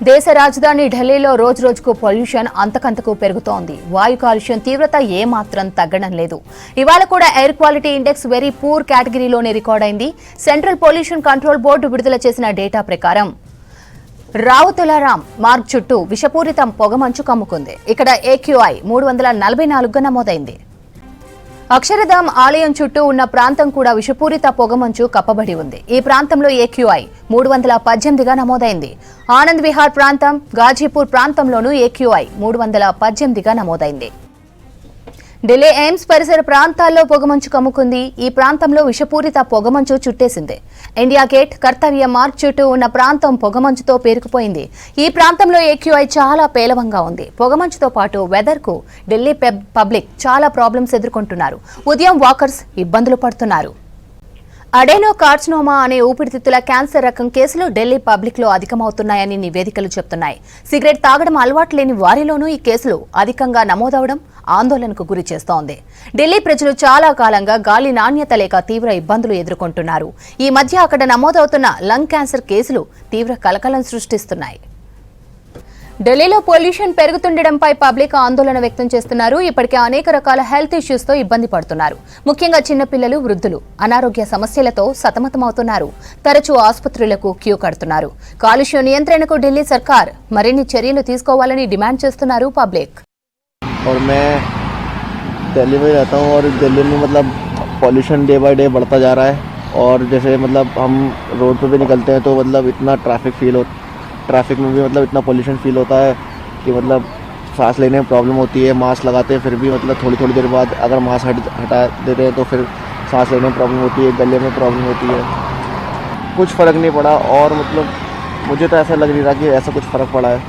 దేశ రాజధాని ఢిల్లీలో రోజురోజుకు పొల్యూషన్ అంతకంతకు పెరుగుతోంది. వాయు కాలుష్యం తీవ్రత ఏమాత్రం తగ్గడం లేదు. ఇవాళ కూడా air quality index very poor కేటగిరీలోనే రికార్డైంది. సెంట్రల్ పొల్యూషన్ కంట్రోల్ బోర్డు విడుదల చేసిన డేటా ప్రకారం రావుతులారాం మార్గ్ చుట్టూ విషపూరితం పొగమంచు కమ్ముకుంది. ఇక్కడ AQI 344గా నమోదైంది. అక్షరధామ్ ఆలయం చుట్టూ ఉన్న ప్రాంతం కూడా విషపూరిత పొగమంచు కప్పబడి ఉంది. ఈ ప్రాంతంలో AQI 318గా నమోదైంది. ఆనంద్ విహార్ ప్రాంతం, గాజీపూర్ ప్రాంతంలోనూ AQI 318గా నమోదైంది. ఢిల్లీ ఎయిమ్స్ పరిసర ప్రాంతాల్లో పొగమంచు కమ్ముకుంది. ఈ ప్రాంతంలో విషపూరిత పొగమంచు చుట్టేసింది. ఇండియా గేట్, కర్తవ్య మార్గ్ చుట్టూ ఉన్న ప్రాంతం పొగమంచుతో పేరుకుపోయింది. ఈ ప్రాంతంలో AQI చాలా పేలవంగా ఉంది. పొగమంచుతో పాటు వెదర్ కు ఢిల్లీ పబ్లిక్ చాలా ప్రాబ్లమ్స్ ఎదుర్కొంటున్నారు. ఉదయం వాకర్స్ ఇబ్బందులు పడుతున్నారు. అడెనో కార్సినోమా అనే ఊపిరితిత్తుల క్యాన్సర్ రకం కేసులు ఢిల్లీ పబ్లిక్ లో అధికమవుతున్నాయని నివేదికలు చెబుతున్నాయి. సిగరెట్ తాగడం అలవాటు లేని వారిలోనూ ఈ కేసులు అధికంగా నమోదవడం ఆందోళనకు గురి చేస్తోంది. ఢిల్లీ ప్రజలు చాలా కాలంగా గాలి నాణ్యత లేక తీవ్ర ఇబ్బందులు ఎదుర్కొంటున్నారు. ఈ మధ్య అక్కడ నమోదవుతున్న లంగ్ క్యాన్సర్ కేసులు తీవ్ర కలకలం సృష్టిస్తున్నాయి. ఢిల్లీలో పొల్యూషన్ పెరుగుతుండటంపై పబ్లిక్ ఆందోళన వ్యక్తం చేస్తున్నారు. ఇప్పటికే అనేక రకాల హెల్త్ ఇష్యూస్ తో ఇబ్బంది పడుతున్నారు. ముఖ్యంగా చిన్నపిల్లలు, వృద్ధులు అనారోగ్య సమస్యలతో సతమతమవుతున్నారు. తరచూ ఆసుపత్రులకు క్యూ కడుతున్నారు. కాలుష్య నియంత్రణకు ఢిల్లీ సర్కార్ మరిన్ని చర్యలు తీసుకోవాలని డిమాండ్ చేస్తున్నారు పబ్లిక్. और मैं दिल्ली में रहता हूँ और दिल्ली में मतलब पॉल्यूशन डे बाय डे बढ़ता जा रहा है। और जैसे मतलब हम रोड पे भी निकलते हैं तो मतलब इतना ट्रैफिक में भी मतलब इतना पॉल्यूशन फील होता है कि मतलब सांस लेने में प्रॉब्लम होती है। मास्क लगाते हैं फिर भी मतलब थोड़ी देर बाद अगर मास्क हटा देते हैं तो फिर सांस लेने में प्रॉब्लम होती है, गले में प्रॉब्लम होती है। कुछ फ़र्क नहीं पड़ा और मतलब मुझे तो ऐसा लग नहीं रहा कि ऐसा कुछ फ़र्क पड़ा है।